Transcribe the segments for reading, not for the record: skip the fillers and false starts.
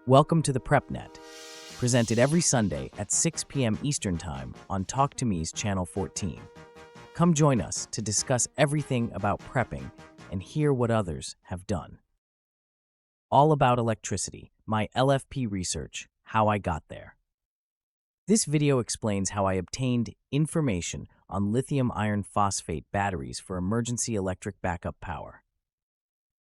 Welcome to the PrepNet, presented every Sunday at 6 p.m. Eastern Time on Talk2Me's Channel 14. Come join us to discuss everything about prepping and hear what others have done. All about electricity, my LFP research, how I got there. This video explains how I obtained information on lithium iron phosphate batteries for emergency electric backup power.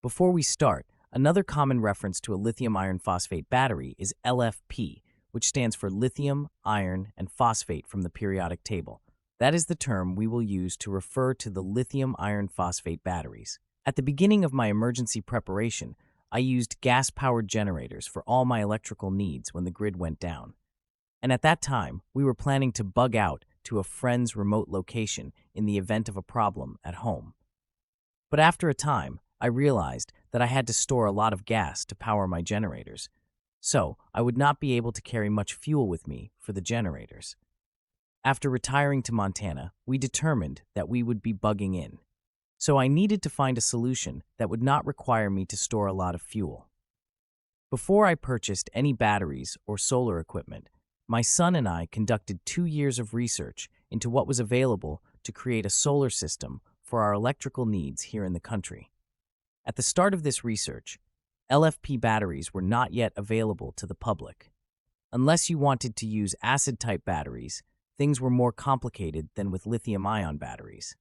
Before we start, another common reference to a lithium iron phosphate battery is LFP, which stands for lithium, iron, and phosphate from the periodic table. That is the term we will use to refer to the lithium iron phosphate batteries. At the beginning of my emergency preparation, I used gas-powered generators for all my electrical needs when the grid went down. And at that time, we were planning to bug out to a friend's remote location in the event of a problem at home. But after a time, I realized that I had to store a lot of gas to power my generators, so I would not be able to carry much fuel with me for the generators. After retiring to Montana, we determined that we would be bugging in, so I needed to find a solution that would not require me to store a lot of fuel. Before I purchased any batteries or solar equipment, my son and I conducted 2 years of research into what was available to create a solar system for our electrical needs here in the country. At the start of this research, LFP batteries were not yet available to the public. Unless you wanted to use acid-type batteries, things were more complicated than with lithium-ion batteries.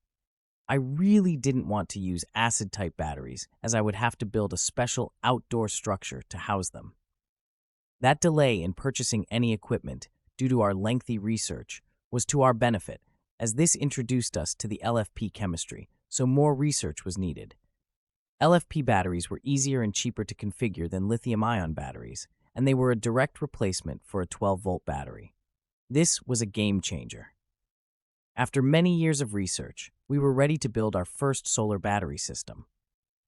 I really didn't want to use acid-type batteries, as I would have to build a special outdoor structure to house them. That delay in purchasing any equipment, due to our lengthy research, was to our benefit, as this introduced us to the LFP chemistry, so more research was needed. LFP batteries were easier and cheaper to configure than lithium-ion batteries, and they were a direct replacement for a 12-volt battery. This was a game changer. After many years of research, we were ready to build our first solar battery system.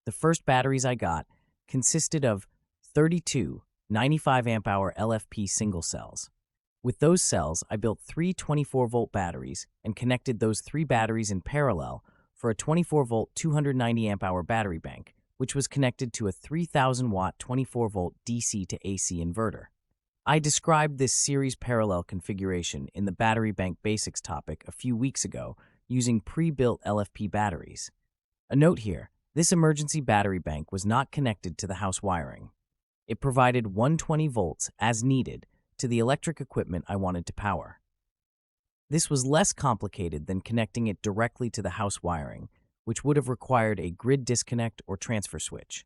The first batteries I got consisted of 32 95 amp-hour LFP single cells. With those cells, I built 3 24-volt batteries and connected those 3 batteries in parallel for a 24-volt 290 amp-hour battery bank, which was connected to a 3,000-watt 24-volt DC to AC inverter. I described this series parallel configuration in the Battery Bank Basics topic a few weeks ago using pre-built LFP batteries. A note here, this emergency battery bank was not connected to the house wiring. It provided 120 volts as needed to the electric equipment I wanted to power. This was less complicated than connecting it directly to the house wiring, which would have required a grid disconnect or transfer switch.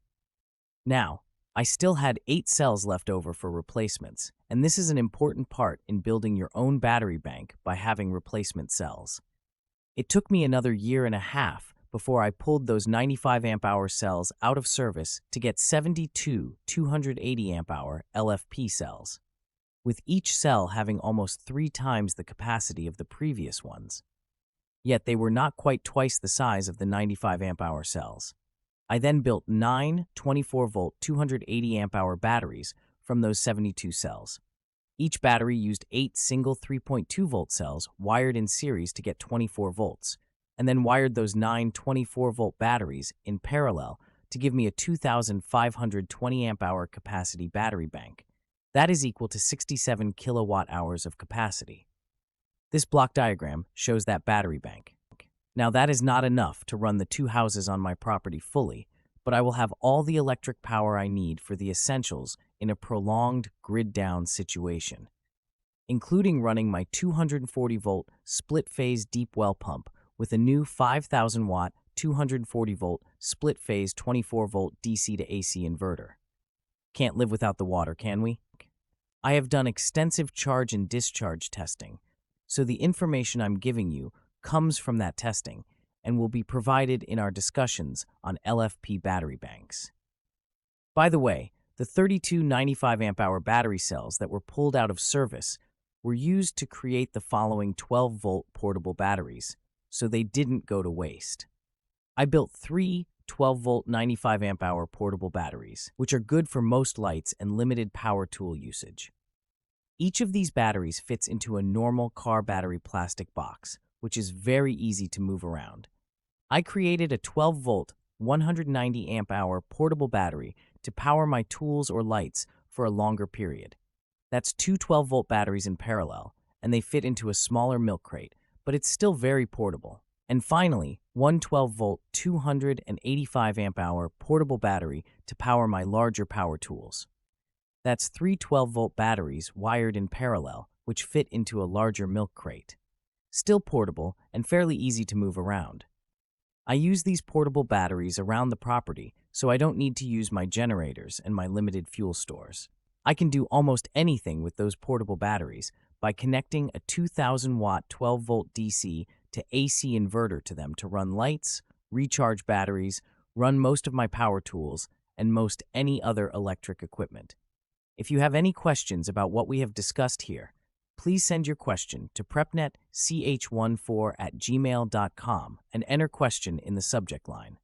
Now, I still had 8 cells left over for replacements, and this is an important part in building your own battery bank by having replacement cells. It took me another year and a half before I pulled those 95 amp-hour cells out of service to get 72 280 amp-hour LFP cells, with each cell having almost 3 times the capacity of the previous ones. Yet they were not quite twice the size of the 95 amp-hour cells. I then built 9 24-volt 280 amp-hour batteries from those 72 cells. Each battery used 8 single 3.2-volt cells wired in series to get 24 volts, and then wired those 9 24-volt batteries in parallel to give me a 2,520 amp-hour capacity battery bank. That is equal to 67 kilowatt-hours of capacity. This block diagram shows that battery bank. Now that is not enough to run the 2 houses on my property fully, but I will have all the electric power I need for the essentials in a prolonged grid-down situation, including running my 240-volt split-phase deep well pump with a new 5,000-watt 240-volt split-phase 24-volt DC to AC inverter. Can't live without the water, can we? I have done extensive charge and discharge testing, so the information I'm giving you comes from that testing and will be provided in our discussions on LFP battery banks. By the way, the 32 95 amp-hour battery cells that were pulled out of service were used to create the following 12-volt portable batteries, so they didn't go to waste. I built 3 12-volt 95 amp-hour portable batteries, which are good for most lights and limited power tool usage. Each of these batteries fits into a normal car battery plastic box, which is very easy to move around. I created a 12-volt 190 amp-hour portable battery to power my tools or lights for a longer period. That's two 12-volt batteries in parallel, and they fit into a smaller milk crate, but it's still very portable. And finally, one 12-volt 285 amp-hour portable battery to power my larger power tools. That's three 12-volt batteries wired in parallel, which fit into a larger milk crate. Still portable and fairly easy to move around. I use these portable batteries around the property, so I don't need to use my generators and my limited fuel stores. I can do almost anything with those portable batteries by connecting a 2,000-watt 12-volt DC to AC inverter to them to run lights, recharge batteries, run most of my power tools, and most any other electric equipment. If you have any questions about what we have discussed here, please send your question to prepnetch14@gmail.com and enter question in the subject line.